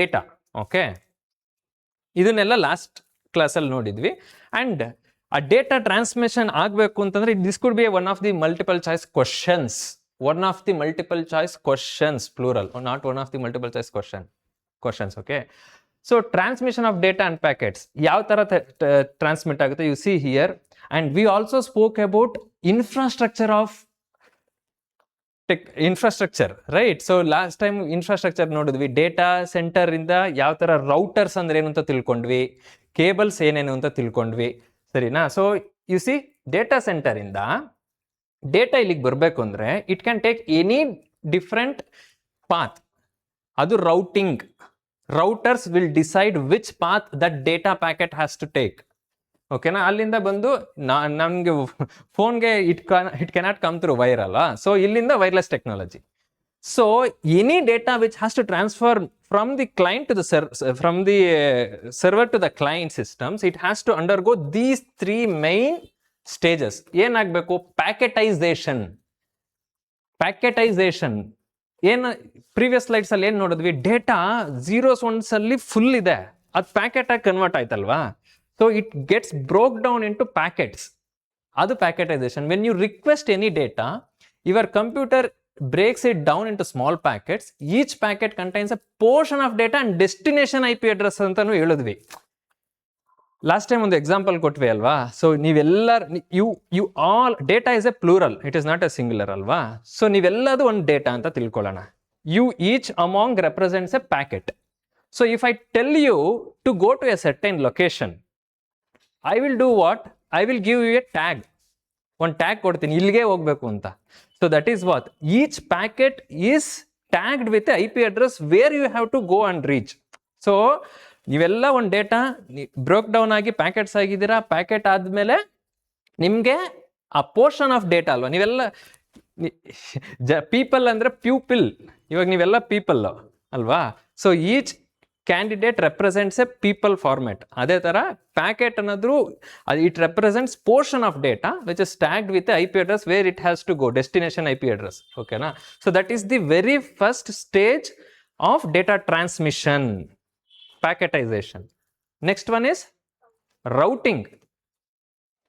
Data. Okay, ಇದನ್ನೆಲ್ಲ last ಕ್ಲಾಸಲ್ಲಿ ನೋಡಿದ್ವಿ. ಆ್ಯಂಡ್ ಆ ಡೇಟಾ ಟ್ರಾನ್ಸ್ಮಿಷನ್ ಆಗಬೇಕು ಅಂತಂದ್ರೆ this could be one of the multiple choice questions. One of the multiple choice questions plural, not one of the multiple choice questions. Okay, so transmission of data and packets ಯಾವ ತರ transmit ಆಗುತ್ತೆ, you see here. And we also spoke about infrastructure, right? So last time infrastructure ನೋಡಿದ್ವಿ. Data centre ಇಂದ ಯಾವ ತರ ರೌಟರ್ಸ್ ಅಂದ್ರೆ ಏನು ಅಂತ ತಿಳ್ಕೊಂಡ್ವಿ, ಕೇಬಲ್ಸ್ ಏನೇನು ಅಂತ ತಿಳ್ಕೊಂಡ್ವಿ, ಸರಿನಾ? So you see data centre ಇಂದ ಡೇಟಾ ಇಲ್ಲಿಗೆ ಬರಬೇಕು ಅಂದ್ರೆ it can take any different path. ಅದು routers will decide which path that data packet has to take. ಓಕೆನಾ? ಅಲ್ಲಿಂದ ಬಂದು ನಮಗೆ ಫೋನ್ಗೆ it cannot come through wire ಅಲ್ಲ, ಸೊ ಇಲ್ಲಿಂದ wireless technology. So any data which has to transfer from the client to the server to the client systems, it has to undergo these 3 main stages. ಏನಾಗಬೇಕು? Packetization. ಏನು previous slides ಅಲ್ಲಿ ಏನ್ ನೋಡಿದ್ವಿ, data zeros ones ಅಲ್ಲಿ full ಇದೆ, ಅದು packet ಆಗಿ convert ಆಯ್ತಲ್ವಾ? So it gets broke down into packets. ಅದು packetization. When you request any data, your computer breaks it down into small packets. Each packet contains a portion of data and destination IP address ಅಂತಾನು ಹೇಳಿದ್ವಿ. Last time ಒಂದು example ಕೊಟ್ವಿ ಅಲ್ವಾ? So ನೀವೆಲ್ಲರೂ you all data is a plural, it is not a singular ಅಲ್ವಾ? So ನೀವೆಲ್ಲದು ಒಂದು data ಅಂತ ತಿಳ್ಕೊಳ್ಳೋಣ. You each among represents a packet. So if I tell you to go to a certain location, I will do what? I will give you a tag. ಒಂದು tag ಕೊಡ್ತೀನಿ, ಇಲ್ಲಿಗೆ ಹೋಗ್ಬೇಕು ಅಂತ. So that is what? Each packet is tagged with the IP address where you have to go and reach. So ನೀವೆಲ್ಲ ಒಂದು data broke down ಆಗಿ packets ಆಗಿದ್ದೀರಾ. Packet ಆದಮೇಲೆ ನಿಮಗೆ ಆ ಪೋರ್ಷನ್ ಆಫ್ ಡೇಟಾ ಅಲ್ವಾ, ನೀವೆಲ್ಲ ಪೀಪಲ್ ಅಂದರೆ ಪ್ಯೂಪಿಲ್, ಇವಾಗ ನೀವೆಲ್ಲ ಪೀಪಲ್ ಅಲ್ವಾ? So each candidate represents a people format. ಅದೇ ಥರ ಪ್ಯಾಕೆಟ್ ಅನ್ನೋದು it represents portion of data which is tagged with I P address where it has to go, destination I P address. ಓಕೆನಾ? So that is the very first stage of data transmission, packetization. Next one is routing.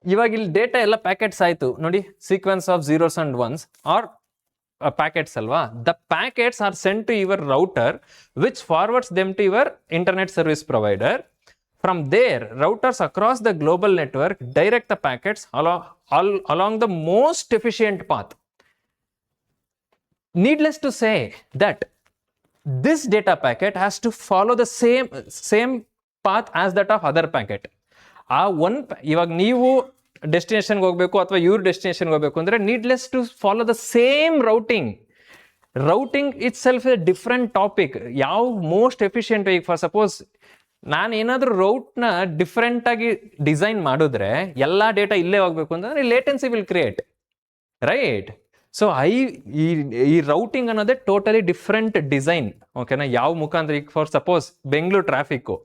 ಇವಾಗ ಇಲ್ಲಿ data ಎಲ್ಲ packets ಆಯಿತು ನೋಡಿ, sequence of zeros and ones are packets alva. The packets are sent to your router which forwards them to your internet service provider. From there, routers across the global network direct the packets along the most efficient path. Needless to say that this data packet has to follow the same path as that of other packet. ಇವಾಗ ನೀವು ಡೆಸ್ಟಿನೇಷನ್ಗೆ ಹೋಗಬೇಕು ಅಥವಾ ಇವ್ರ ಡೆಸ್ಟಿನೇಷನ್ಗೆ ಹೋಗಬೇಕು ಅಂದರೆ needless to follow the same routing itself a different topic. ಯಾವ most efficient ಈಗ ಫಾರ್ ಸಪೋಸ್ ನಾನು ಏನಾದರೂ ರೌಟ್ನ ಡಿಫ್ರೆಂಟಾಗಿ ಡಿಸೈನ್ ಮಾಡಿದ್ರೆ ಎಲ್ಲ ಡೇಟಾ ಇಲ್ಲೇ ಹೋಗಬೇಕು ಅಂತಂದರೆ latency will create, right? So ಈ ರೌಟಿಂಗ್ ಅನ್ನೋದೇ ಟೋಟಲಿ ಡಿಫ್ರೆಂಟ್ ಡಿಸೈನ್. ಓಕೆನಾ? ಯಾವ ಮುಖಾಂತರ ಈಗ ಫಾರ್ ಸಪೋಸ್ ಬೆಂಗಳೂರು ಟ್ರಾಫಿಕ್ಕು,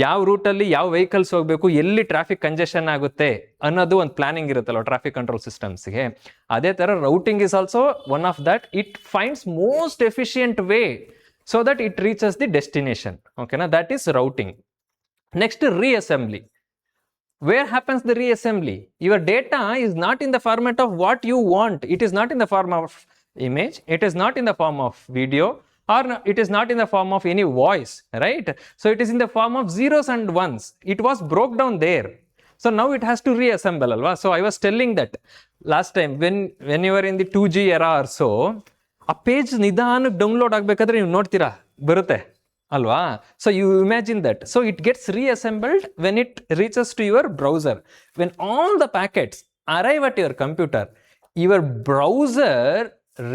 ಯಾವ ರೂಟಲ್ಲಿ ಯಾವ ವೆಹಿಕಲ್ಸ್ ಹೋಗಬೇಕು, ಎಲ್ಲಿ ಟ್ರಾಫಿಕ್ ಕಂಜೆಷನ್ ಆಗುತ್ತೆ ಅನ್ನೋದು ಒಂದು ಪ್ಲಾನಿಂಗ್ ಇರುತ್ತಲ್ಲ ಟ್ರಾಫಿಕ್ ಕಂಟ್ರೋಲ್ ಸಿಸ್ಟಮ್ಸ್ಗೆ. ಅದೇ ಥರ routing is also one of that. It finds most efficient way so that it reaches the destination. ಓಕೆನಾ? That is routing. Next reassembly. Where happens the reassembly? Your data is not in the format of what you want. It is not in the form of image. It is not in the form of video. Or it is not in the form of any voice, right? So it is in the form of zeros and ones. It was broke down there. So now it has to reassemble alva. So I was telling that last time when you were in the 2G era or so, a page ನಿಧಾನಕ್ಕೆ download ಆಗಬೇಕಾದ್ರೆ ನೀವು ನೋಡ್ತೀರಾ ಬರುತ್ತೆ ಅಲ್ವಾ? So you imagine that. So it gets reassembled when it reaches to your browser. When all the packets arrive at your computer, your browser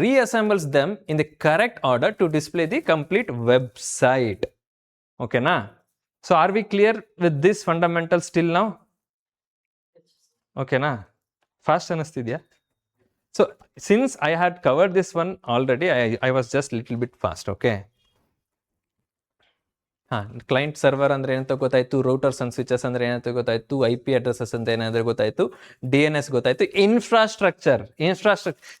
reassembles them in the correct order to display the complete website. Okay na? So are we clear with this fundamental still now? Okay na? Fast anastidya? So since I had covered this one already, I was just little bit fast. Okay? Client server ಅಂದ್ರೆ ಏನಂತ ಗೊತ್ತಾಯ್ತು, ರೂಟರ್ಸ್ and switches ಅಂದ್ರೆ ಏನಂತ ಗೊತ್ತಾಯ್ತು, IP addresses ಅಂತ ಏನಾದ್ರೆ ಗೊತ್ತಾಯ್ತು, DNS ಗೊತ್ತಾಯ್ತು, infrastructure.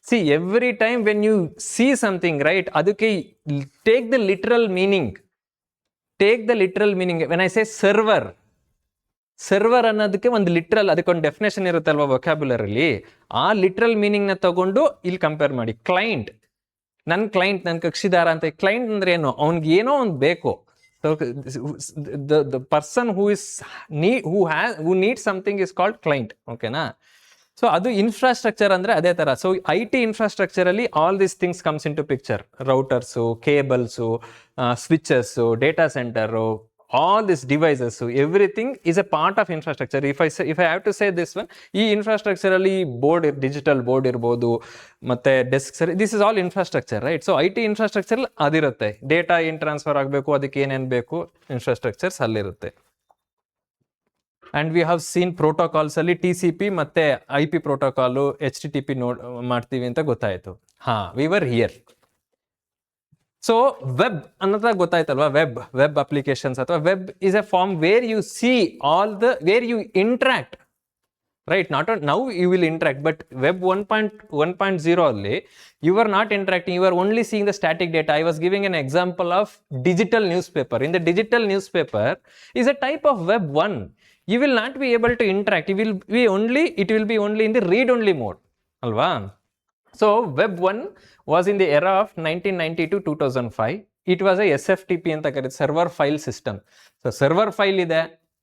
See every time when you see something, right, ಅದಕ್ಕೆ take the literal meaning. Take the literal meaning. When I say server ಅನ್ನೋದಕ್ಕೆ ಒಂದು ಲಿಟ್ರಲ್, ಅದಕ್ಕೊಂದು ಡೆಫಿನೇಷನ್ ಇರುತ್ತಲ್ವ ವೊಕ್ಯಾಬ್ಯುಲರಿಲಿ, ಆ ಲಿಟ್ರಲ್ ಮೀನಿಂಗ್ನ ತಗೊಂಡು ಇಲ್ಲಿ ಕಂಪೇರ್ ಮಾಡಿ. ಕ್ಲೈಂಟ್, ನನ್ನ ಕಕ್ಷಿದಾರ ಅಂತ. ಕ್ಲೈಂಟ್ ಅಂದ್ರೆ ಏನು? ಅವ್ನಿಗೆ ಏನೋ ಒಂದು ಬೇಕು. The person who need something is called client. ಓಕೆನಾ? ಸೊ ಅದು ಇನ್ಫ್ರಾಸ್ಟ್ರಕ್ಚರ್ ಅಂದ್ರೆ ಅದೇ ತರ. ಸೊ IT ಇನ್ಫ್ರಾಸ್ಟ್ರಕ್ಚರ್ ಅಲ್ಲಿ all these things comes into picture. Routers, cables, switches, data centre, all these devices, so everything is a part of infrastructure. If I have to say this one, ಈ infrastructure ಅಲ್ಲಿ board, digital board ಇರ್ಬೋದು, ಮತ್ತೆ desk, this is all infrastructure, right? So IT infrastructure ಅದಿರುತ್ತೆ. Data ಏನ್ transfer ಆಗಬೇಕು, ಅದಕ್ಕೆ ಏನೇನು ಬೇಕು, ಇನ್ಫ್ರಾಸ್ಟ್ರಕ್ಚರ್ಸ್ ಅಲ್ಲಿರುತ್ತೆ. And we have seen protocols ಅಲ್ಲಿ TCP ಮತ್ತೆ IP ಪ್ರೋಟೋಕಾಲು, HTTP ಮಾಡ್ತೀವಿ ಅಂತ ಗೊತ್ತಾಯ್ತು. We were here. So web ಅನ್ನೋದಾಗ ಗೊತ್ತಾಯ್ತಲ್ವಾ? ವೆಬ್ ಅಪ್ಲಿಕೇಶನ್ಸ್ ಅಥವಾ web is a form where you see where you interact, right? Not now you will interact, but web 1.0 ಅಲ್ಲಿ you are not interacting, you are only seeing the static data. I was giving an example of digital newspaper. In the digital newspaper is a type of web 1. You will not be able to interact. It will be only in the read only mode, alva? So web 1 was in the era of 1990 to 2005. It was a SFTP anta karite, server file system. So server file ide,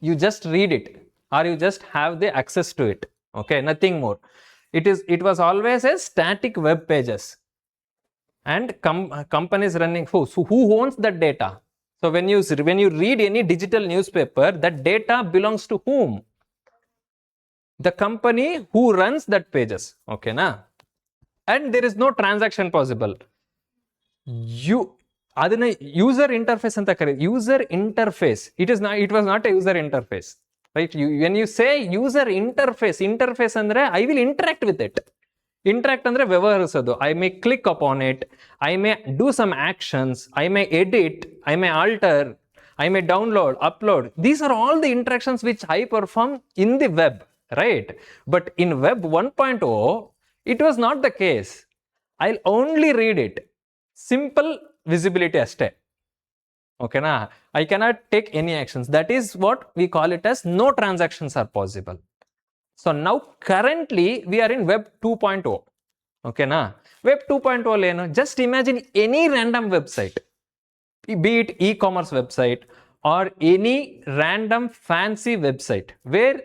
you just read it or you just have the access to it. Okay, nothing more. It was always a static web pages, and companies running. So who owns that data? So when you read any digital newspaper, that data belongs to whom? The company who runs that pages. Okay na? And there is no transaction possible. ಅದನ್ನ user interface ಅಂತ ಕರೀತಾರೆ. User interface, it was not a user interface, right? When you say user interface ಅಂದ್ರೆ I will interact with it. Interact ಅಂದ್ರೆ ವ್ಯವಹರಿಸೋದು. I may click upon it, I may do some actions, I may edit, I may alter, I may download, upload. These are all the interactions which I perform in the web, right? But in web 1.0 it was not the case. I'll only read it. Simple visibility aste. Okay na? I cannot take any actions. That is what we call it as no transactions are possible. So now currently we are in web 2.0. Okay na? Web 2.0 leno, just imagine any random website, be it e-commerce website or any random fancy website where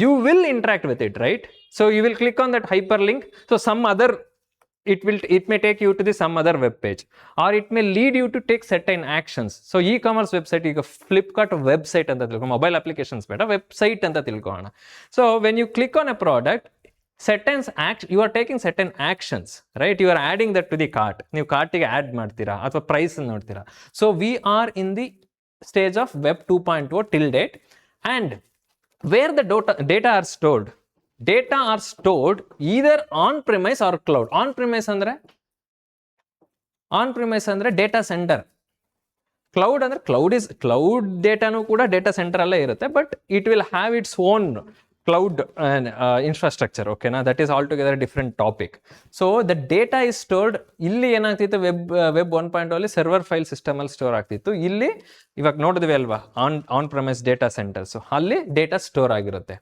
you will interact with it, right? So you will click on that hyperlink. So it may take you to some other web page, or it may lead you to take certain actions. So e-commerce website, ಈಗ Flipkart website ಅಂತ ತಿಳ್ಕೊ, mobile applications ಬೇಡ, website ಅಂತ ತಿಳ್ಕೊಳ್ಳೋಣ. So when you click on a product, you are taking certain actions, right? You are adding that to the cart. ನೀವು ಕಾರ್ಟಿಗೆ add ಮಾಡ್ತೀರಾ ಅಥವಾ price ನೋಡ್ತೀರಾ. So we are in the stage of web 2.0 till date, and where the data are stored. Data are stored either on premise or cloud. On premise ಅಂದ್ರೆ ಡೇಟಾ ಸೆಂಟರ್. Cloud ಅಂದ್ರೆ cloud ಡೇಟಾನು ಕೂಡ ಡೇಟಾ ಸೆಂಟರ್ ಅಲ್ಲೇ ಇರುತ್ತೆ, but it will have its own cloud infrastructure. ಓಕೆನಾ? That is all together different topic. So the data is stored. ಇಲ್ಲಿ ಏನಾಗ್ತಿತ್ತು, ವೆಬ್ 1.0 ಅಲ್ಲಿ ಸರ್ವರ್ ಫೈಲ್ ಸಿಸ್ಟಮ್ ಅಲ್ಲಿ ಸ್ಟೋರ್ ಆಗ್ತಿತ್ತು. ಇಲ್ಲಿ ಇವಾಗ ನೋಡಿದ್ವಿ ಅಲ್ವಾ, ಆನ್ ಪ್ರೆಮಿಸ್ ಡೇಟಾ ಸೆಂಟರ್ಸ್, ಅಲ್ಲಿ ಡೇಟಾ ಸ್ಟೋರ್ ಆಗಿರುತ್ತೆ.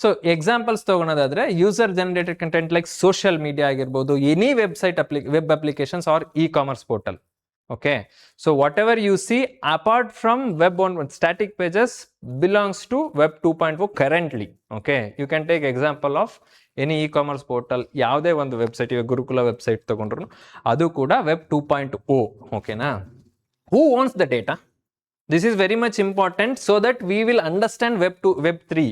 ಸೊ ಎಕ್ಸಾಂಪಲ್ಸ್ ತಗೊಳೋದಾದ್ರೆ, user generated content like social media ಆಗಿರ್ಬೋದು, any web applications or e-commerce portal. Okay, so whatever you see apart from web 1 static pages belongs to web 2.0 currently. Okay, you can take example of any e-commerce portal, ಯಾವುದೇ ಒಂದು website, ಈಗ ಗುರುಕುಲ website ತಗೊಂಡ್ರು ಅದು ಕೂಡ web 2.0. ಓಕೆನಾ? Who owns the data? This is very much important so that we will understand web 3.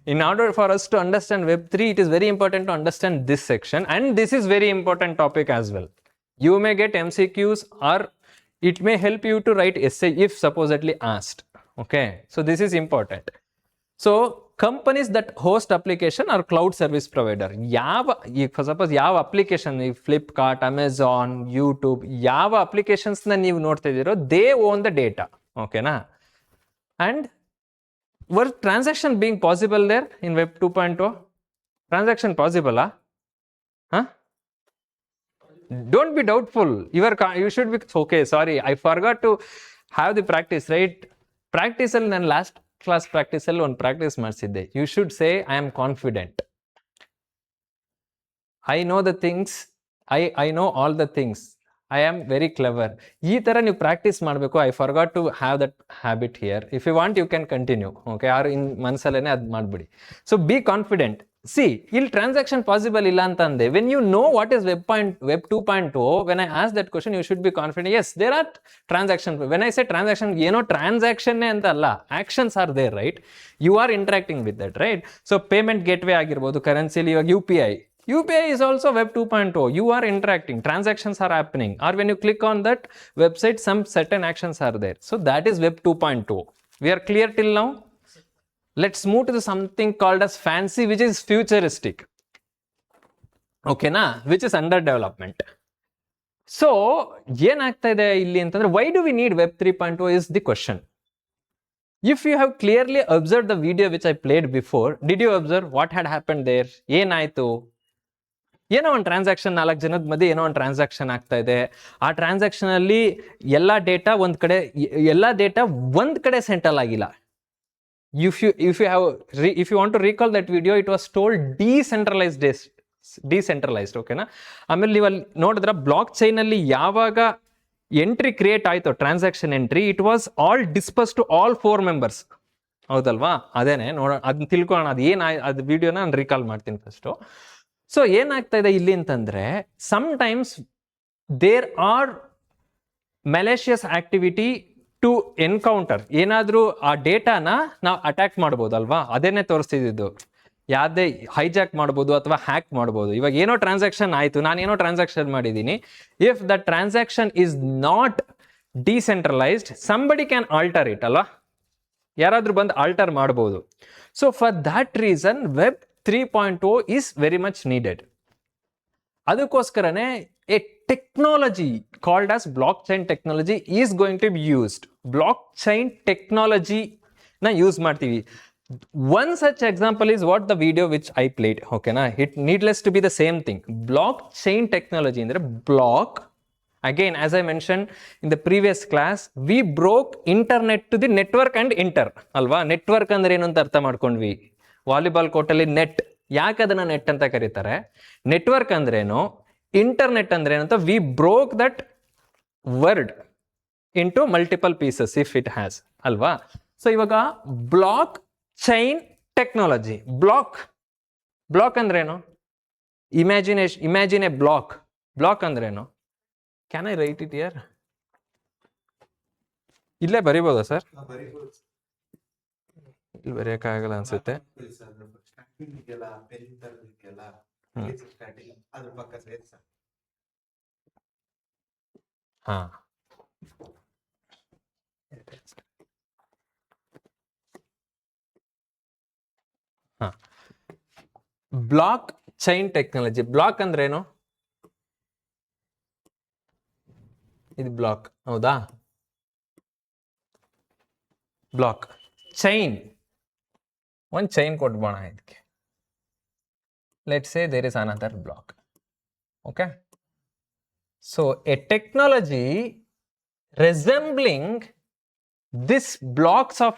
In order for us to understand web 3, it is very important to understand this section, and this is very important topic as well. You may get MCQs, or it may help you to write essay if supposedly asked. Okay, so this is important. So companies that host application or cloud service provider, suppose ಯಾವ application, Flipkart, Amazon, YouTube, ಯಾವ applications ನ ನೀವು ನೋಡ್ತಾ ಇದ್ದೀರೋ, they own the data. ಓಕೆನಾ? And were transaction being possible there in web 2.0? Transaction possible? Don't be doubtful. You should be okay. Sorry, I forgot to have the practice right. ಪ್ರಾಕ್ಟೀಸಲ್ಲಿ ನಾನು last class ಪ್ರಾಕ್ಟೀಸಲ್ಲಿ ಒಂದು practice ಮಾಡಿಸಿದ್ದೆ. You should say I am confident, I know the things, I know all the things, I am very clever. ಈ ಥರ ನೀವು practice ಮಾಡಬೇಕು. I forgot to have that habit here. If you want you can continue. Okay, ಯಾರು ಇನ್ ಮನಸ್ಸಲ್ಲೇ ಅದು ಮಾಡಿಬಿಡಿ. So be confident. See, ಇಲ್ಲಿ ಟ್ರಾನ್ಸಾಕ್ಷನ್ ಪಾಸಿಬಲ್ ಇಲ್ಲ ಅಂತ ಅಂದೆ. When you know what is web 2.0, when I ask that question, you should be confident. Yes, there are transaction. When I say transaction, ಏನೋ ಟ್ರಾನ್ಸಾಕ್ಷನ್ನೇ ಅಂತ ಅಲ್ಲ, actions are there, right? You are interacting with that, right? So payment gateway ಆಗಿರ್ಬೋದು, currently ಇವಾಗ UPI is also Web 2.0. You are interacting, transactions are happening, or when you click on that website, some certain actions are there. So that is Web 2.0. We are clear till now? Let's move to something called as fancy, which is futuristic. Okay, na? Which is under development. So, ಏನಾಗ್ತಾ ಇದೆ ಇಲ್ಲಿ ಅಂತಂದ್ರೆ, why do we need Web 3.0 is the question. If you have clearly observed the video which I played before, did you observe what had happened there? ಏನಾಯ್ತು? ಏನೋ ಒಂದು transaction, 4 ಜನದ ಮಧ್ಯೆ ಏನೋ ಒಂದು ಟ್ರಾನ್ಸಾಕ್ಷನ್ ಆಗ್ತಾ ಇದೆ. ಆ ಟ್ರಾನ್ಸಾಕ್ಷನ್ ಅಲ್ಲಿ ಎಲ್ಲ ಡೇಟಾ ಒಂದ್ ಕಡೆ ಸೆಂಟ್ರಲ್ ಆಗಿಲ್ಲ. If you want to recall that video, it was told decentralized. ಓಕೆನಾ? ಆಮೇಲೆ ನೀವು ಅಲ್ಲಿ ನೋಡಿದ್ರೆ ಬ್ಲಾಕ್ ಚೈನ್ ಅಲ್ಲಿ ಯಾವಾಗ ಎಂಟ್ರಿ ಕ್ರಿಯೇಟ್ ಆಯ್ತು, transaction entry, it was all dispersed to all 4 members. ಹೌದಲ್ವಾ? ಅದೇನೆ ಅದನ್ನ ತಿಳ್ಕೊಳ್ಳೋಣ. ಅದು ವಿಡಿಯೋನ ನಾನು ರೀಕಾಲ್ ಮಾಡ್ತೀನಿ ಫಸ್ಟು. ಸೊ ಏನಾಗ್ತಾ ಇದೆ ಇಲ್ಲಿ ಅಂತಂದ್ರೆ, sometimes there are malicious activity to encounter. ಏನಾದರೂ ಆ ಡೇಟಾನ ನಾವು ಅಟ್ಯಾಕ್ ಮಾಡ್ಬೋದಲ್ವಾ? ಅದೇನೆ ತೋರಿಸ್ತಿದ್ದು. ಯಾವುದೇ ಹೈಜಾಕ್ ಮಾಡ್ಬೋದು ಅಥವಾ ಹ್ಯಾಕ್ ಮಾಡ್ಬೋದು. ಇವಾಗ ಏನೋ ಟ್ರಾನ್ಸಾಕ್ಷನ್ ಆಯಿತು, ನಾನೇನೋ ಟ್ರಾನ್ಸಾಕ್ಷನ್ ಮಾಡಿದ್ದೀನಿ. If the transaction is not decentralised, somebody can alter it ಅಲ್ವಾ? ಯಾರಾದರೂ ಬಂದು ಆಲ್ಟರ್ ಮಾಡ್ಬೋದು. So for that reason web 3.0 is very much needed. ಅದಕ್ಕೋಸ್ಕರನೇ a technology called as blockchain technology is going to be used. Blockchain technology na use ಮಾಡ್ತೀವಿ. One such example is what the video which I played. Okay na? It needless to be the same thing. Blockchain technology ಅಂದ್ರೆ block. Again, as I mentioned in the previous class, we broke internet to the network and inter. ಅಲ್ವಾ? Network ಅಂದ್ರೆ ಏನು ಅಂತ ಅರ್ಥ ಮಾಡ್ಕೊಂಡ್ವಿ. Volleyball ಕೋರ್ಟಲ್ಲಿ net. ಯಾಕೆ ಅದನ್ನ ನೆಟ್ ಅಂತ ಕರೀತಾರೆ? ನೆಟ್ವರ್ಕ್ ಅಂದ್ರೇನು, ಇಂಟರ್ನೆಟ್ ಅಂದ್ರೇನು ಅಂತ we broke that word into multiple pieces if it has, ಅಲ್ವಾ? ಸೊ ಇವಾಗ ಬ್ಲಾಕ್ ಚೈನ್ ಟೆಕ್ನಾಲಜಿ. ಬ್ಲಾಕ್ ಅಂದ್ರೇನು? ಇಮ್ಯಾಜಿನ್ ಎ ಬ್ಲಾಕ್ ಅಂದ್ರೇನು? Can I write it here? ಇಲ್ಲೇ ಬರಿಬೋದಾ ಸರ್? ಇಲ್ಲಿ ಬರೆಯಕ್ಕಾಗಲ್ಲ ಅನ್ಸುತ್ತೆ. ಹಾ, ಬ್ಲಾಕ್ ಚೈನ್ ಟೆಕ್ನಾಲಜಿ. ಬ್ಲಾಕ್ ಅಂದ್ರೇನು? ಇದು ಬ್ಲಾಕ್, ಹೌದಾ? ಬ್ಲಾಕ್ ಚೈನ್, ಒಂದು ಚೈನ್ ಕೊಟ್ಬೋಣ ಇದಕ್ಕೆ. Let's say there is another block. Okay, so a technology resembling this blocks of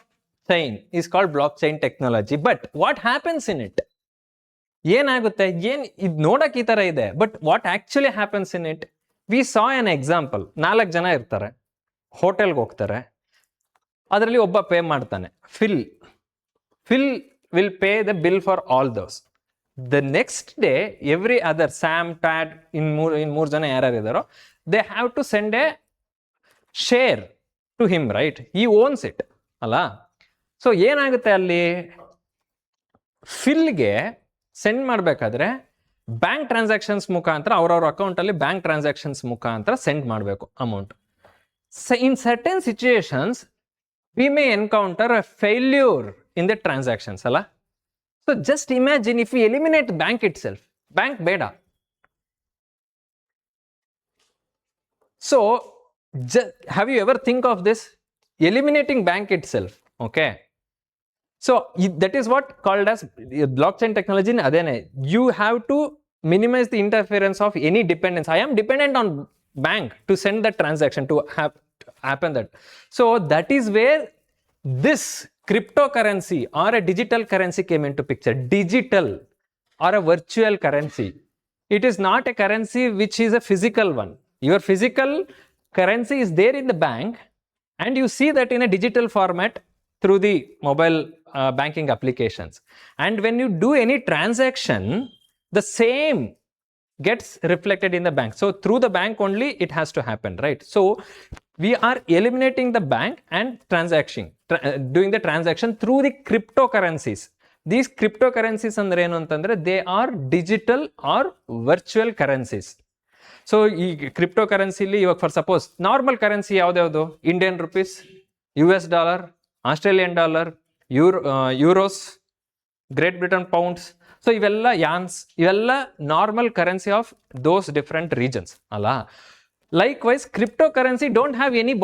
chain is called blockchain technology. But what happens in it? ಏನಾಗುತ್ತೆ? ಇದು ನೋಡಕ್ ಈ ತರ ಇದೆ, but what actually happens in it? We saw an example. 4 ಜನ ಇರ್ತಾರೆ, ಹೋಟೆಲ್ಗೆ ಹೋಗ್ತಾರೆ, ಅದರಲ್ಲಿ ಒಬ್ಬ ಪೇ ಮಾಡ್ತಾನೆ. Phil will pay the bill for all those. The next day every other Sam, Tad, ಇನ್ ಮೂರು ಜನ ಯಾರ್ಯಾರು ಇದಾರೋ, they have to send a share to him, right? ಈ ಓನ್ಸ್ ಇಟ್ ಅಲ್ಲ? ಸೊ ಏನಾಗುತ್ತೆ ಅಲ್ಲಿ, ಫಿಲ್ಗೆ ಸೆಂಡ್ ಮಾಡಬೇಕಾದ್ರೆ ಬ್ಯಾಂಕ್ ಟ್ರಾನ್ಸಾಕ್ಷನ್ಸ್ ಮುಖಾಂತರ, ಅವ್ರವ್ರ ಅಕೌಂಟಲ್ಲಿ ಬ್ಯಾಂಕ್ ಟ್ರಾನ್ಸಾಕ್ಷನ್ಸ್ ಮುಖಾಂತರ ಸೆಂಡ್ ಮಾಡಬೇಕು amount. In certain situations we may encounter a failure in the transactions ಅಲ್ಲ? So just imagine if you eliminate bank itself. Bank ಬೇಡ. So have you ever think of this? Eliminating bank itself. Okay, so that is what called as blockchain technology. Adene, you have to minimize the interference of any dependence. I am dependent on bank to send the transaction, to have happen that. So that is where this cryptocurrency or a digital currency came into picture. Digital or a virtual currency. It is not a currency which is a physical one. Your physical currency is there in the bank, and you see that in a digital format through the mobile banking applications. And when you do any transaction, the same gets reflected in the bank. So through the bank only it has to happen, right? So we are eliminating the bank and doing the transaction through the cryptocurrencies. These cryptocurrencies andre enu antandre they are digital or virtual currencies. So ಈ crypto ಕರೆನ್ಸಿಲಿ ಇವಾಗ for suppose normal currency ಯಾವ್ದ್ಯಾವುದು, Indian rupees, US dollar, Australian dollar, euros, Great Britain pounds. So ಇವೆಲ್ಲ ಯಾನ್ಸ್, ಇವೆಲ್ಲ normal currency of those different regions ಅಲ್ಲ. Likewise crypto currency don't have any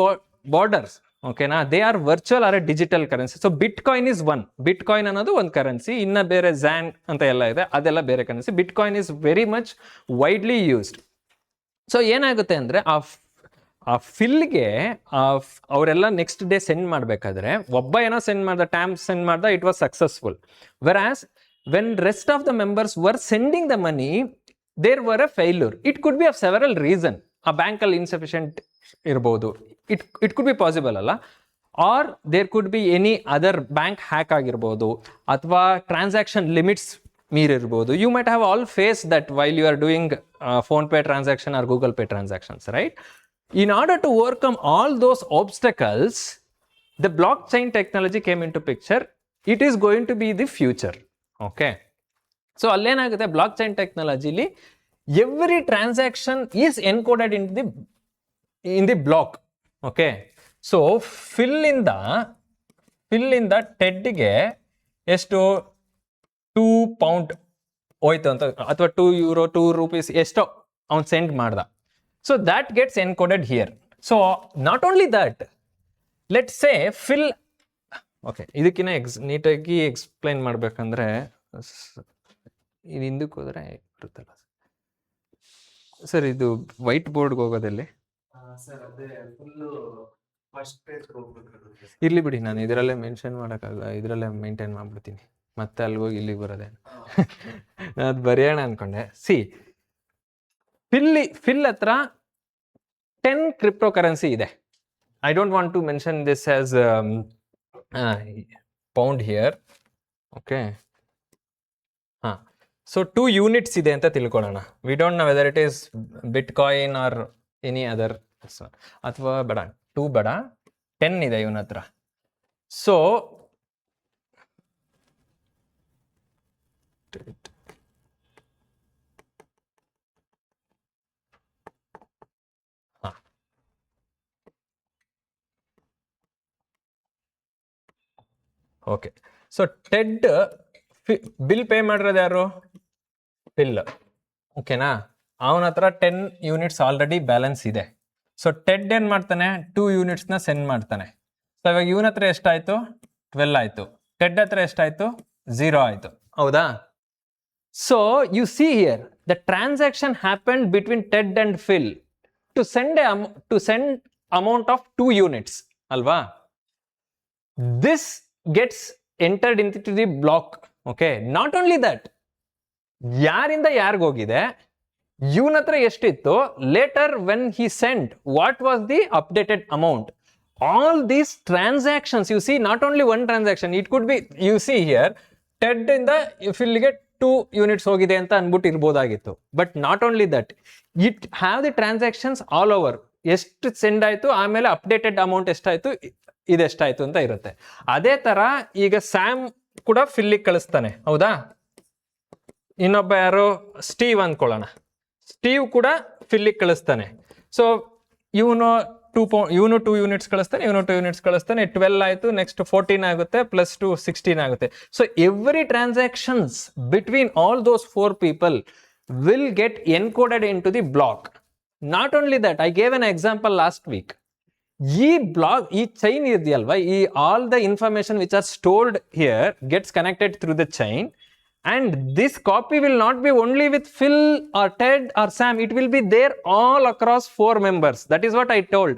borders. ಓಕೆನಾ, they are virtual or a digital currency. So bitcoin is one. Bitcoin ಅನ್ನೋದು ಒಂದು currency. ಇನ್ನ ಬೇರೆ ಝ್ಯಾನ್ ಅಂತ ಎಲ್ಲ ಇದೆ, ಅದೆಲ್ಲ ಬೇರೆ currency. Bit coin is very much widely used. So ಏನಾಗುತ್ತೆ ಅಂದರೆ ಆ ಫಿಲ್ಗೆ ಅವರೆಲ್ಲ ನೆಕ್ಸ್ಟ್ ಡೇ ಸೆಂಡ್ ಮಾಡಬೇಕಾದ್ರೆ ಒಬ್ಬ ಏನೋ ಸೆಂಡ್ ಮಾಡ್ದ, ಟ್ಯಾಮ್ ಸೆಂಡ್ ಮಾಡ್ದ, it was successful. Whereas when rest of the members were sending the money, there were a failure. It could be of several reason. ಆ ಬ್ಯಾಂಕಲ್ಲಿ ಇನ್ಸಫಿಷಿಯಂಟ್ ಇರ್ಬೋದು, ಇಟ್ ಕುಡ್ ಬಿ ಪಾಸಿಬಲ್ ಅಲ್ಲ. Or there could be any other bank hack ಆಗಿರ್ಬೋದು, ಅಥವಾ transaction limits ಮೀರಿರ್ಬೋದು. You might have all face that while you are doing PhonePe transaction or Google Pay transactions, right? In order to overcome all those obstacles, the blockchain technology came into picture. It is going to be the future. Okay. So allenagutte blockchain technology li every transaction is encoded in the block. Okay. So fill in the TED ge ಎಷ್ಟು £2 ಹೋಯ್ತು ಅಂತ, ಅಥವಾ €2 ₹2 ಎಷ್ಟೋ ಅವ್ನು send ಮಾಡ್ದ. So that gets encoded here. So not only that, let's say fill. Okay, ಇದಕ್ಕಿಂತ ನೀಟಾಗಿ explain ಮಾಡಬೇಕಂದ್ರೆ ಇದು ಹಿಂದಕ್ಕೆ ಹೋದ್ರೆ ಬರುತ್ತಲ್ಲ ಸರ್. ಇದು ವೈಟ್ ಬೋರ್ಡ್ಗೆ ಹೋಗೋದಲ್ಲಿ ಇರ್ಲಿ ಬಿಡಿ, ನಾನು ಇದರಲ್ಲೇ ಮೆನ್ಷನ್ ಮಾಡೋಕ್ಕಾಗ, ಇದರಲ್ಲೇ ಮೇಂಟೈನ್ ಮಾಡ್ಬಿಡ್ತೀನಿ, ಮತ್ತೆ ಅಲ್ಲಿಗೋಗಿ ಇಲ್ಲಿಗೆ ಬರೋದೇನು. ಅದು ಬರೆಯೋಣ ಅನ್ಕೊಂಡೆ. ಸಿ ಫಿಲ್ ಹತ್ರ 10 ಕ್ರಿಪ್ಟೋ ಕರೆನ್ಸಿ ಇದೆ. I don't want to mention this as pound here. Okay, ಹಾಂ. ಸೊ 2 ಯೂನಿಟ್ಸ್ ಇದೆ ಅಂತ ತಿಳ್ಕೊಳ್ಳೋಣ. We don't know whether it is bitcoin or any other, ಅಥವಾ ಬೇಡ 2 ಬೇಡ, 10 ಇದೆ ಇವನ ಹತ್ರ. So okay, so Ted Bill pay ಮಾಡಿರೋದು ಯಾರು? ಬಿಲ್. ಓಕೆನಾ, ಅವನ ಹತ್ರ 10 ಯೂನಿಟ್ಸ್ ಆಲ್ರೆಡಿ ಬ್ಯಾಲೆನ್ಸ್ ಇದೆ. ಸೊ ಟೆಡ್ ಏನು ಮಾಡ್ತಾನೆ, 2 ಯೂನಿಟ್ಸ್ನ ಸೆಂಡ್ ಮಾಡ್ತಾನೆ. ಸೊ ಇವಾಗ ಇವನ ಹತ್ರ ಎಷ್ಟಾಯಿತು? 12 ಆಯಿತು. ಟೆಡ್ ಹತ್ರ ಎಷ್ಟಾಯಿತು? 0 ಆಯಿತು. ಹೌದಾ? So you see here the transaction happened between Ted and Phil to send amount of 2 units ಅಲ್ವಾ? This gets entered into the block. Okay, not only that, ಯಾರಿಂದ ಯಾರಿಗೆ ಹೋಗಿದೆ, ಇವನ ಹತ್ರ ಎಷ್ಟಿತ್ತು, later when he sent what was the updated amount. All these transactions, you see, not only one transaction, it could be, you see here, TED ಇಂದ ಫಿಲ್ಗೆ 2 units ಹೋಗಿದೆ ಅಂತ ಅನ್ಬಿಟ್ಟು ಇರ್ಬೋದಾಗಿತ್ತು. But not only that, it have the transactions all over. ಎಷ್ಟು send ಆಯಿತು, ಆಮೇಲೆ updated amount ಎಷ್ಟಾಯಿತು, ಇದೆಷ್ಟಾಯ್ತು ಅಂತ ಇರುತ್ತೆ. ಅದೇ ತರ ಈಗ ಸ್ಯಾಮ್ ಕೂಡ ಫಿಲ್ಲಿಗೆ ಕಳಿಸ್ತಾನೆ, ಹೌದಾ? ಇನ್ನೊಬ್ಬ ಯಾರು, ಸ್ಟೀವ್ ಅಂದ್ಕೊಳ್ಳೋಣ. ಸ್ಟೀವ್ ಕೂಡ ಫಿಲ್ಲಿಗೆ ಕಳಿಸ್ತಾನೆ. ಸೊ ಇವನು 2 ಯೂನಿಟ್ಸ್ ಕಳಿಸ್ತಾನೆ, ಇವನು 2 ಯೂನಿಟ್ಸ್ ಕಳಿಸ್ತಾನೆ. 12 ಆಯಿತು, ನೆಕ್ಸ್ಟ್ 14 ಆಗುತ್ತೆ, +2 16 ಆಗುತ್ತೆ. So every transactions between all those 4 people will get encoded in to the block. Not only that, I gave an example last week. ಈ ಬ್ಲಾಕ್, ಈ ಚೈನ್ ಇದೆಯಲ್ವಾ, ಈ all the information which are stored here gets connected through the chain, And this copy will not be only with Phil or Ted or Sam, it will be there all across 4 members. That is what I told.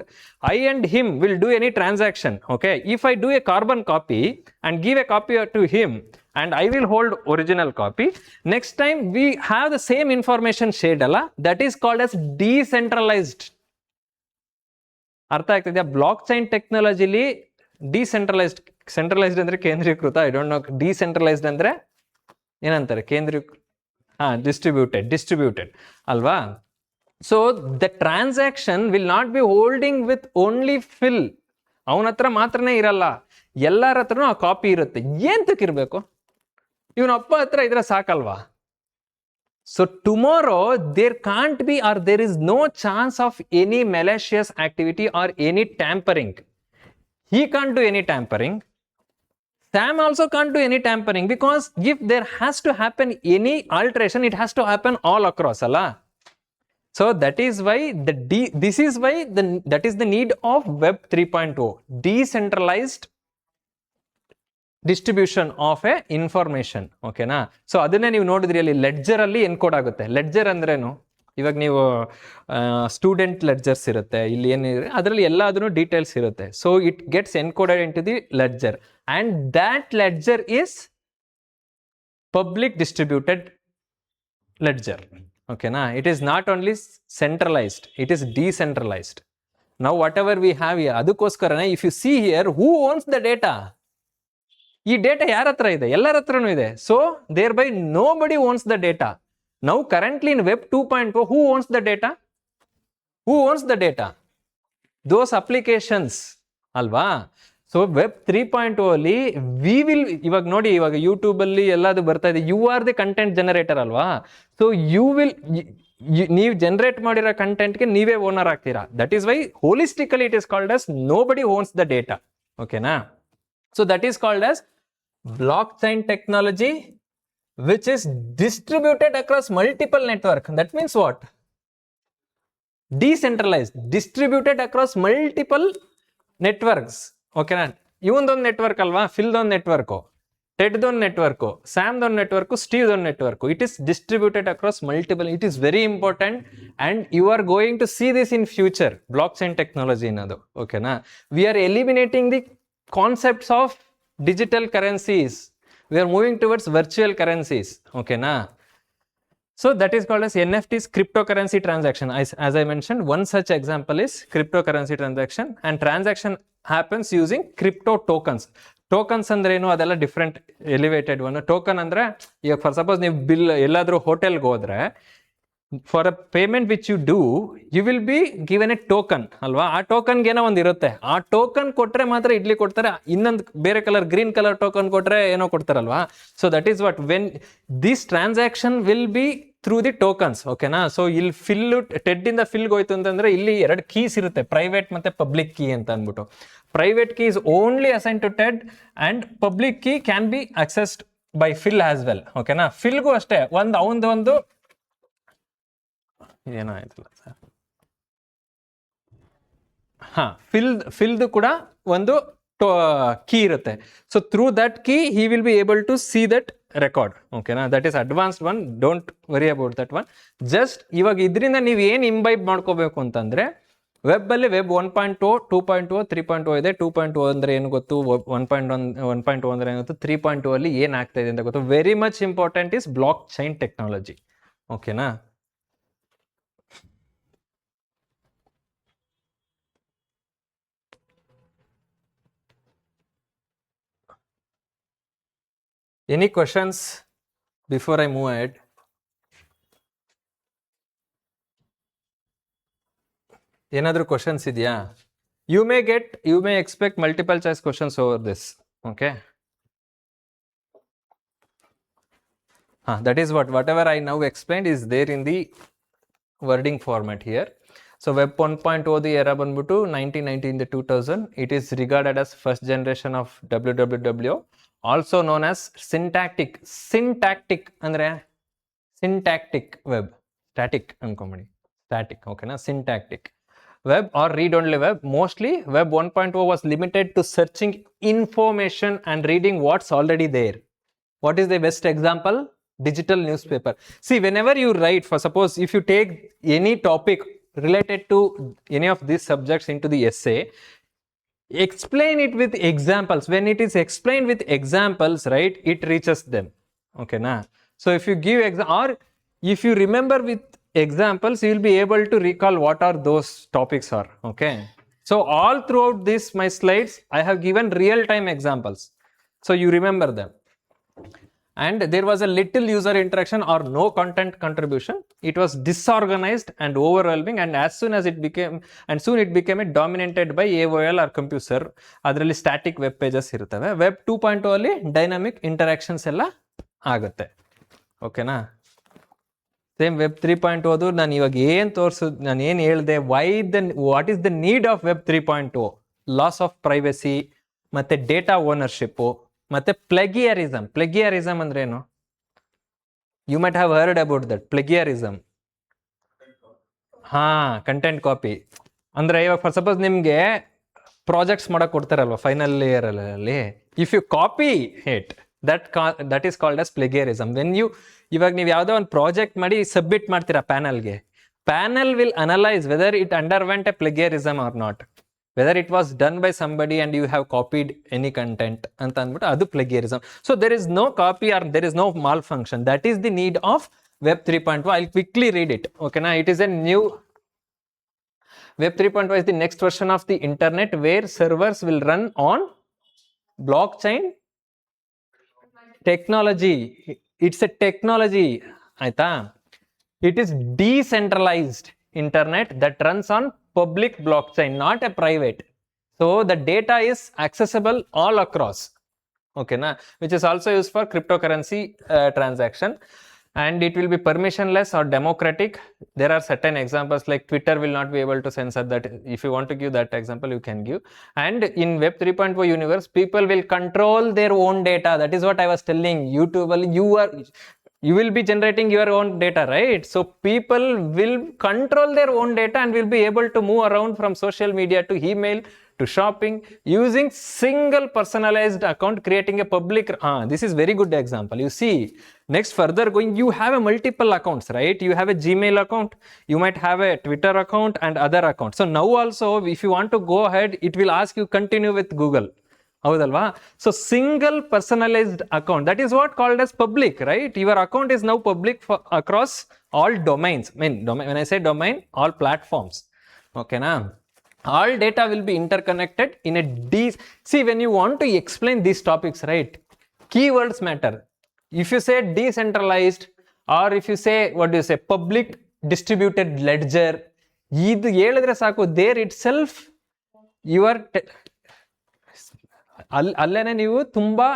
I and him will do any transaction. Okay, if I do a carbon copy and give a copy to him, and I will hold original copy, next time we have the same information shared alla, that is called as decentralized. ಅರ್ಥ ಆಗ್ತಿದೆಯಾ? Block chain ಟೆಕ್ನಾಲಜಿಲಿ decentralised, centralised ಅಂದ್ರೆ ಕೇಂದ್ರೀಕೃತ, I don't know. Decentralised ಅಂದ್ರೆ ಏನಂತಾರೆ? Distributed ಅಲ್ವಾ? So the transaction will not be holding with only fill. ಅವನ ಹತ್ರ ಮಾತ್ರನೇ ಇರಲ್ಲ, ಎಲ್ಲರ ಹತ್ರನೂ ಆ ಕಾಪಿ ಇರುತ್ತೆ. ಏಂತಕ್ಕಿರ್ಬೇಕು? ಇವನ ಅಪ್ಪ ಹತ್ರ ಇದ್ರೆ ಸಾಕಲ್ವಾ? So tomorrow there can't be, or there is no chance of any malicious activity or any tampering. He can't do any tampering. Sam also can't do any tampering, because if there has to happen any alteration, it has to happen all across, Allah. So that is why that is the need of Web 3.0, decentralized distribution of A information. ಓಕೆನಾ? So ಅದನ್ನೇ ನೀವು ನೋಡಿದ್ರಿ ಅಲ್ಲಿ ledger ಅಲ್ಲಿ encode ಆಗುತ್ತೆ. Ledger ಅಂದ್ರೇನು? ಇವಾಗ ನೀವು ಸ್ಟೂಡೆಂಟ್ ಲೆಡ್ಜರ್ಸ್ ಇರುತ್ತೆ, ಇಲ್ಲಿ ಏನಿದೆ ಅದರಲ್ಲಿ ಎಲ್ಲಾದ್ರೂ ಡೀಟೇಲ್ಸ್ ಇರುತ್ತೆ. So it gets encoded in to the ledger, and that ledger is public distributed ledger. ಓಕೆನಾ? It is not only centralised, it is decentralised. ನಾವು whatever we have here, ಅದಕ್ಕೋಸ್ಕರನೇ if you see here, who owns the data? ಈ data ಯಾರ ಹತ್ರ ಇದೆ? ಎಲ್ಲರ ಹತ್ರನೂ ಇದೆ. So thereby nobody owns the data. ನಾವು currently in web 2.0, who owns the data? Who owns the data? Those applications ಅಲ್ವಾ? ಸೊ ವೆಬ್ 3.0 ಅಲ್ಲಿ ವಿ ವಿಲ್, ಇವಾಗ ನೋಡಿ, ಇವಾಗ ಯೂಟ್ಯೂಬ್ ಅಲ್ಲಿ ಎಲ್ಲದು ಬರ್ತಾ ಇದೆ, you are the content generator ಅಲ್ವಾ? ಸೊ ಯು ವಿಲ್, ನೀವು ಜನರೇಟ್ ಮಾಡಿರೋ ಕಂಟೆಂಟ್ಗೆ ನೀವೇ ಓನರ್ ಆಗ್ತೀರಾ. That is why holistically it is called as nobody owns the data. ಓಕೆನಾ? So that is called as blockchain technology, which is distributed across multiple network. That means what? Decentralized, distributed across multiple networks. Okay na? ಇವೊಂದೊಂದು network ಅಲ್ವಾ? ಫಿಲ್ದೊಂದು network, ಟೆಡ್ದೊಂದು network, ಸ್ಯಾಮ್ದೊಂದು network, ಸ್ಟೀವ್ದೊಂದು network. It is distributed across multiple. It is very important, and you are going to see this in future. Block chain technology ಅನ್ನೋದು. ಓಕೆನಾ? We are eliminating the concepts of digital currencies. We are moving towards virtual currencies. Okay na? So that is called as NFTs, cryptocurrency transaction. As I mentioned, one such example is cryptocurrency transaction, and transaction happens using crypto tokens. Tokens ಅಂದ್ರೆ ಏನು? ಅದೆಲ್ಲ different elevated one. Token ಅಂದ್ರೆ, ಈಗ for suppose ನೀವು bill ಎಲ್ಲಾದ್ರೂ ಹೋಟೆಲ್ಗೆ ಹೋದ್ರೆ, for a payment which you do, you will be given a token ಅಲ್ವಾ? ಆ ಟೋಕನ್ಗೆ ಏನೋ ಒಂದು ಇರುತ್ತೆ. ಆ ಟೋಕನ್ ಕೊಟ್ರೆ ಮಾತ್ರ ಇಡ್ಲಿ ಕೊಡ್ತಾರೆ, ಇನ್ನೊಂದು ಬೇರೆ ಕಲರ್, ಗ್ರೀನ್ ಕಲರ್ ಟೋಕನ್ ಕೊಟ್ರೆ ಏನೋ ಕೊಡ್ತಾರಲ್ವಾ? So that is what, when this transaction will be through the tokens. ಓಕೆನಾ? ಸೊ ಇಲ್ಲಿ ಫಿಲ್, ಟೆಡ್ ಇಂದ ಫಿಲ್ಗೆ ಹೋಯ್ತು ಅಂತಂದ್ರೆ ಇಲ್ಲಿ 2 ಕೀಸ್ ಇರುತ್ತೆ, ಪ್ರೈವೇಟ್ ಮತ್ತೆ ಪಬ್ಲಿಕ್ ಕೀ ಅಂತ ಅಂದ್ಬಿಟ್ಟು. Private key is only assign to Ted, and public key can be accessed by Phil as well. ಓಕೆನಾ? ಫಿಲ್ಗೂ ಅಷ್ಟೇ ಒಂದು ಏನಾಯ್ತಲ್ಲ ಸರ್, ಫಿಲ್ದು ಕೂಡ ಒಂದು ಕೀ ಇರುತ್ತೆ. So through that key he will be able to see that record. ಓಕೆನಾ? That is advanced one, don't worry about that one. Just ಇವಾಗ ಇದರಿಂದ ನೀವು ಏನು ಇಂಬೈಬ್ ಮಾಡ್ಕೋಬೇಕು ಅಂತಂದ್ರೆ, ವೆಬ್ ಅಲ್ಲಿ ವೆಬ್ 1.0, 2.0, 3.0 ಇದೆ. 2.0 ಅಂದ್ರೆ ಏನು ಗೊತ್ತು, 1.1 ಅಂದ್ರೆ ಏನು ಗೊತ್ತು, 3.0 ಅಲ್ಲಿ ಏನಾಗ್ತಾ ಇದೆ ಅಂತ ಗೊತ್ತು. Very much important is block chain technology. ಓಕೆನಾ? Any questions before I move ahead? ಏನಾದರೂ questions ಇದೆಯಾ? You may expect multiple choice questions over this. Okay? That is whatever I now explained is there in the wording format here. So Web 1.0 the era ಬಂದ್ಬಿಟ್ಟು 1990 to 2000. It is regarded as first generation of WWW. Also known as syntactic. Syntactic ಅಂದ್ರೆ syntactic web. Static ಅನ್ಕೊಂಬಿಡಿ. Static. Okay na? Syntactic web or read-only web. Mostly Web 1.0 was limited to searching information and reading what's already there. What is the best example? digital newspaper. See, whenever you write, for suppose if you take any topic related to any of these subjects into the essay, explain it with examples. When it is explained with examples, right, it reaches them. Okay, na? So if you give or if you remember with examples, you will be able to recall what are those topics are. Okay, so all throughout this my slides I have given real time examples, so you remember them. And there was a little user interaction or no content contribution. It was disorganized and overwhelming, and soon it became dominated by AOL or CompuServe. ಅದರಲ್ಲಿ static web pages ಇರ್ತವೆ. Web 2.0 ಅಲ್ಲಿ dynamic interactions ಎಲ್ಲ ಆಗುತ್ತೆ. ಓಕೆನಾ? Same web 3.0 ನಾನು ಇವಾಗ ನಾನು ಏನು ಹೇಳಿದೆ, what is the need of web 3.0? Loss of privacy, ಮತ್ತೆ ಡೇಟಾ ಓನರ್ಶಿಪ್ಪು, ಮತ್ತೆ ಪ್ಲೆಗಿಯರಿಸಮ್ ಅಂದ್ರೆ ಏನು? You might have heard about that plagiarism. Content copy ಅಂದ್ರೆ ಇವಾಗ ಫಾರ್ ಸಪೋಸ್ ನಿಮ್ಗೆ ಪ್ರಾಜೆಕ್ಟ್ಸ್ ಮಾಡಕ್ ಕೊಡ್ತಾರಲ್ವಾ ಫೈನಲ್ ಇಯರ್ ಅಲ್ಲಿ, if you copy it, that is called as plagiarism. ಇವಾಗ ನೀವು ಯಾವುದೋ ಒಂದು ಪ್ರಾಜೆಕ್ಟ್ ಮಾಡಿ ಸಬ್ಮಿಟ್ ಮಾಡ್ತೀರಾ ಪ್ಯಾನಲ್ಗೆ, panel will analyse whether it underwent a plagiarism or not, whether it was done by somebody and you have copied any content anta anbiಟ್ಟು ಅದು plagiarism. So there is no copy or there is no malfunction. That is the need of web 3.0. I'll quickly read it. Okay, now it is a new web 3.0 is the next version of the internet where servers will run on blockchain technology. It's a technology, aita. It is decentralized internet that runs on public blockchain, not a private. So the data is accessible all across. Okay, na? Which is also used for cryptocurrency transaction, and it will be permissionless or democratic. There are certain examples like Twitter will not be able to censor that. If you want to give that example, you can give. And in web 3.0 universe, people will control their own data. That is what I was telling. YouTube, you will be generating your own data, right? So people will control their own data and will be able to move around from social media to email to shopping using single personalized account, creating a public. This is very good example. You see, next further going, you have a multiple accounts, right? You have a Gmail account, you might have a Twitter account and other accounts. So now also, if you want to go ahead, it will ask you continue with Google. ಹೌದಲ್ವಾ? So single personalised account, that is what called as public, right? Your account is now public across all domains. When I say domain, all platforms. ಓಕೆನಾ? All data will be interconnected in a see, when you want to explain these topics, right, keywords matter. If you say decentralized, or if you say, what do you say, public distributed ledger, idu ಹೇಳಿದ್ರೆ ಸಾಕು, there itself your ಅಲ್ಲೇನೆ ನೀವು ತುಂಬಾ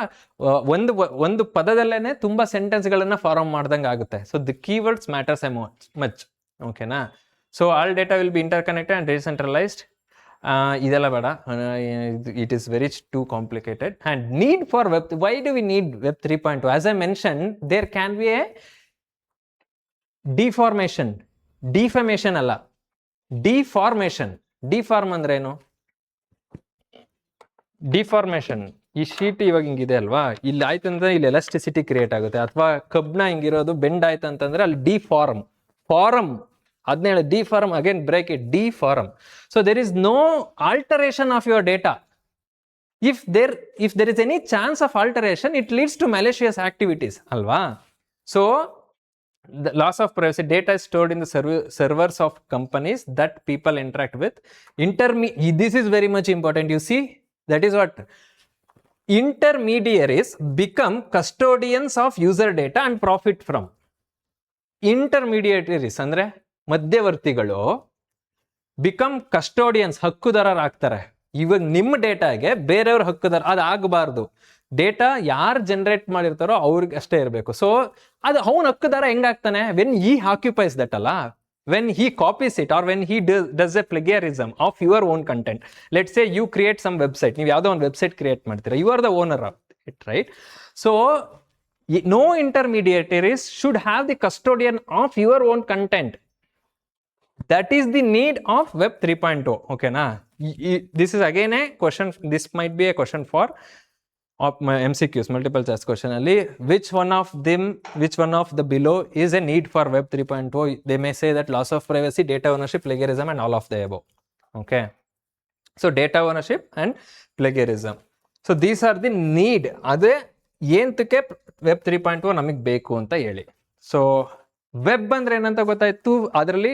ಒಂದು ಪದದಲ್ಲೇನೆ ತುಂಬಾ sentence ಗಳನ್ನ form ಮಾಡ್ದಂಗೆ ಆಗುತ್ತೆ. So the keywords matters much. ಓಕೆನಾ? So all data will be interconnected and decentralised. ಇದೆಲ್ಲ ಬೇಡ, it is very too complicated. And need for web, why do we need web 3.2? As I mention, there can be a deformation ಅಲ್ಲ, deformation. Deform ಅಂದ್ರೆ ಏನು? Deformation. ಈ sheet ಇವಾಗ ಹಿಂಗಿದೆ ಅಲ್ವಾ, ಇಲ್ಲಿ ಆಯ್ತಂದ್ರೆ ಇಲ್ಲಿ ಎಲಾಸ್ಟಿಸಿಟಿ ಕ್ರಿಯೇಟ್ ಆಗುತ್ತೆ. ಅಥವಾ ಕಬ್ನ ಹಿಂಗಿರೋದು ಬೆಂಡ್ ಆಯ್ತು ಅಂತಂದ್ರೆ ಅಲ್ಲಿ ಡಿಫಾರ್ಮ್. ಫಾರಮ್ ಅದನ್ನ ಹೇಳಿ, deform, again break it, deform. So there is no alteration of your data. if there is any chance of alteration, it leads to malicious activities, alva. So the loss of privacy, data is stored in the servers of companies that people interact with. This is very much important. You see, that is what intermediaries become custodians of user data and profit from. Intermediaries andre ಮಧ್ಯವರ್ತಿಗಳು become custodians, ಹಕ್ಕುದಾರರಾಗ್ತಾರೆ. ಇವಾಗ ನಿಮ್ಮ ಡೇಟಾಗೆ ಬೇರೆಯವ್ರ ಹಕ್ಕುದಾರ ಅದು ಆಗಬಾರ್ದು. Data ಯಾರು generate ಮಾಡಿರ್ತಾರೋ ಅವ್ರಿಗೆ ಅಷ್ಟೇ ಇರಬೇಕು. ಸೊ ಅದು ಅವನ ಹಕ್ಕುದಾರ ಹೆಂಗಾಗ್ತಾನೆ? ವೆನ್ ಹಿ ಆಕ್ಯುಪೈಸ್ ದಟ್ ಅಲ್ಲ, when he copies it, or when he does a plagiarism of your own content. Let's say you create some website, ನೀವು ಯಾವುದೋ ಒಂದು ವೆಬ್ಸೈಟ್ ಕ್ರಿಯೇಟ್ ಮಾಡ್ತೀರಾ, you are the owner of it, right? So no intermediaries should have the custodian of your own content. That is the need of web 3.0. okay na? This is again a question, this might be a question for MCQs, multiple choice question ಅಲ್ಲಿ which one of the below is a need for web 3.0? They may say that loss of privacy, data ownership, plagiarism and all of the above. Okay, so data ownership and plagiarism, so these are the need. ಅದೇ ಏಂತಕ್ಕೆ web 3.0 ನಮಗೆ ಬೇಕು ಅಂತ ಹೇಳಿ. So web ಅಂದ್ರೆ ಏನಂತ ಗೊತ್ತಾಯ್ತು, ಅದರಲ್ಲಿ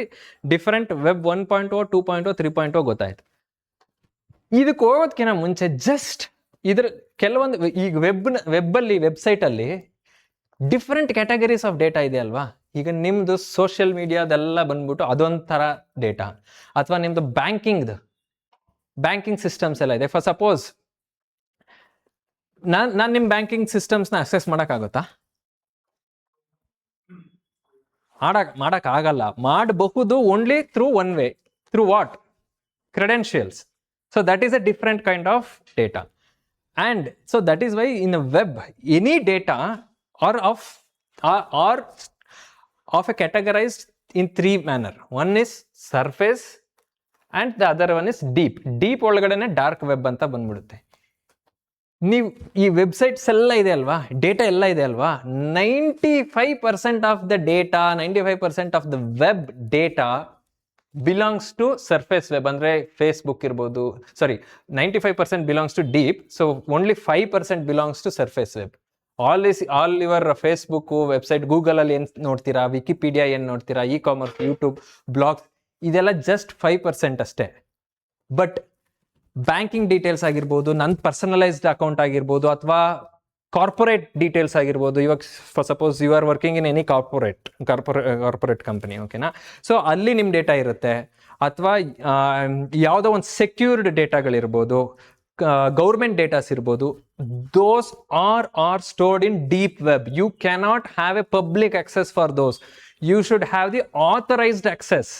different web 1.0, 2.0, 3.0 ಗೊತ್ತಾಯ್ತು. ಇದಕ್ಕೆ ಹೋಗೋದಕ್ಕಿಂತ ಮುಂಚೆ ಜಸ್ಟ್ ಇದ್ರ ಕೆಲವೊಂದು ಈಗ ವೆಬ್ಬಲ್ಲಿ ವೆಬ್ಸೈಟಲ್ಲಿ ಡಿಫ್ರೆಂಟ್ ಕ್ಯಾಟಗರೀಸ್ ಆಫ್ ಡೇಟಾ ಇದೆ ಅಲ್ವಾ. ಈಗ ನಿಮ್ಮದು ಸೋಷಿಯಲ್ ಮೀಡಿಯಾದೆಲ್ಲ ಬಂದ್ಬಿಟ್ಟು ಅದೊಂಥರ ಡೇಟಾ, ಅಥವಾ ನಿಮ್ಮದು ಬ್ಯಾಂಕಿಂಗ್ ಸಿಸ್ಟಮ್ಸ್ ಎಲ್ಲ ಇದೆ. ಫಾರ್ ಸಪೋಸ್ ನಾನು ನಿಮ್ಮ ಬ್ಯಾಂಕಿಂಗ್ ಸಿಸ್ಟಮ್ಸ್ನ ಅಕ್ಸೆಸ್ ಮಾಡೋಕ್ಕಾಗುತ್ತಾ? ಮಾಡೋಕ್ಕಾಗಲ್ಲ. ಮಾಡಬಹುದು only through one way, through what? credentials. So that is a different kind of data, and so that is why in a web any data or of a categorized in three manner. One is surface and the other one is deep ಒಳಗಡೆನೆ dark web ಅಂತ ಬಂದ್ಬಿಡುತ್ತೆ. ನೀವು ಈ websites ಎಲ್ಲ ಇದೆ ಅಲ್ವಾ, data ಎಲ್ಲ ಇದೆ ಅಲ್ವಾ, 95% of the data, 95% of the web data belongs to surface web. ಅಂದರೆ ಫೇಸ್ಬುಕ್ ಇರ್ಬೋದು, 95% belongs to deep, so only 5% belongs to surface web. All your Facebook, website, ಗೂಗಲಲ್ಲಿ ಏನು ನೋಡ್ತೀರಾ, ವಿಕಿಪೀಡಿಯಾ ಏನು ನೋಡ್ತೀರಾ, ಕಾಮರ್ಸ್, ಯೂಟ್ಯೂಬ್, ಬ್ಲಾಗ್ಸ್, ಇದೆಲ್ಲ ಜಸ್ಟ್ 5% ಅಷ್ಟೇ. ಬಟ್ ಬ್ಯಾಂಕಿಂಗ್ ಡೀಟೇಲ್ಸ್ ಆಗಿರ್ಬೋದು, ನನ್ನ ಪರ್ಸನಲೈಸ್ಡ್ ಅಕೌಂಟ್ ಆಗಿರ್ಬೋದು, ಅಥವಾ ಕಾರ್ಪೊರೇಟ್ ಡೀಟೇಲ್ಸ್ ಆಗಿರ್ಬೋದು. ಇವಾಗ for suppose you are working in any corporate company, ಓಕೆನಾ. ಸೊ ಅಲ್ಲಿ ನಿಮ್ಮ ಡೇಟಾ ಇರುತ್ತೆ, ಅಥವಾ ಯಾವುದೋ ಒಂದು ಸೆಕ್ಯೂರ್ಡ್ ಡೇಟಾಗಳಿರ್ಬೋದು, ಗೌರ್ಮೆಂಟ್ ಡೇಟಾಸ್ ಇರ್ಬೋದು. Those are stored in deep web. You cannot have a public access for those. You should have the authorised access.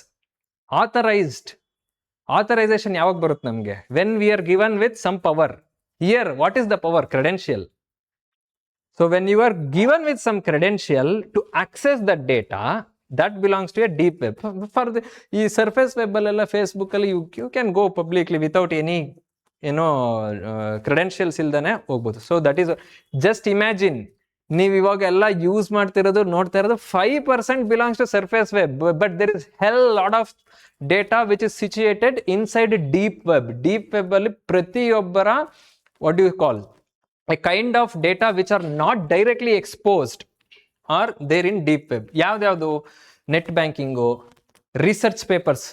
Authorisation ಯಾವಾಗ ಬರುತ್ತೆ ನಮಗೆ? When we are given with some power. Here what is the power? Credential. So when you are given with some credential to access that data, that belongs to a deep web. For the surface web alla Facebook alli you can go publicly without any credentials ಇಲ್ದನೆ ಹೋಗ್ಬೋದು. So that is, just imagine, ನೀವು ಇವಾಗ ಎಲ್ಲ use ಮಾಡ್ತಿರೋದು, ನೋಡ್ತಾ ಇರೋದು 5% belongs to surface web, but there is hell lot of data which is situated inside deep web. Deep web ಅಲ್ಲಿ ಪ್ರತಿಯೊಬ್ಬರ what you call a kind of data which are not directly exposed are there in deep web. ಯಾವ್ದು? Net banking, research papers.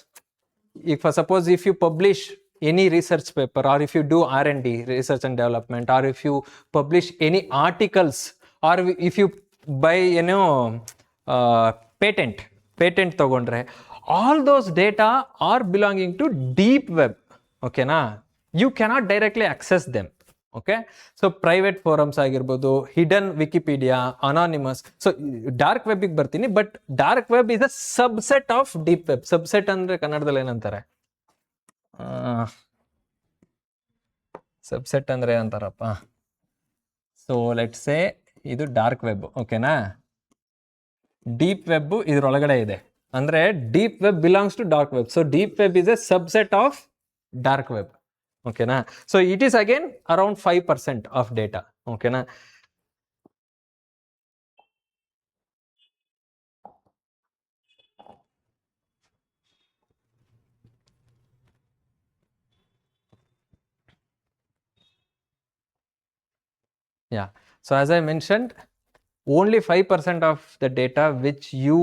ಈಗ for suppose if you publish any research paper, or if you do R&D, research and development, or if you publish any articles, or if you buy patent ತಗೊಂಡ್ರೆ, all those data are belonging to deep web. ಓಕೆನಾ? You cannot directly access them. Okay, so private forums ಆಗಿರ್ಬೋದು, hidden Wikipedia, anonymous. So dark ವೆಬ್ಗೆ ಬರ್ತೀನಿ, but dark web is a subset of deep web. Subset ಅಂದ್ರೆ ಕನ್ನಡದಲ್ಲಿ ಏನಂತಾರೆ? Subset ಅಂದ್ರೆ ಏನಂತಾರಪ್ಪ? So let's say ಇದು dark web, ಓಕೆನಾ. ಡೀಪ್ ವೆಬ್ ಇದ್ರೊಳಗಡೆ ಇದೆ ಅಂದ್ರೆ deep web belongs to dark web. So deep web is a subset of dark web. ಓಕೆನಾ? So it is again around 5% of data. ಓಕೆನಾ? Yeah. So as I mentioned, only 5% of the data which you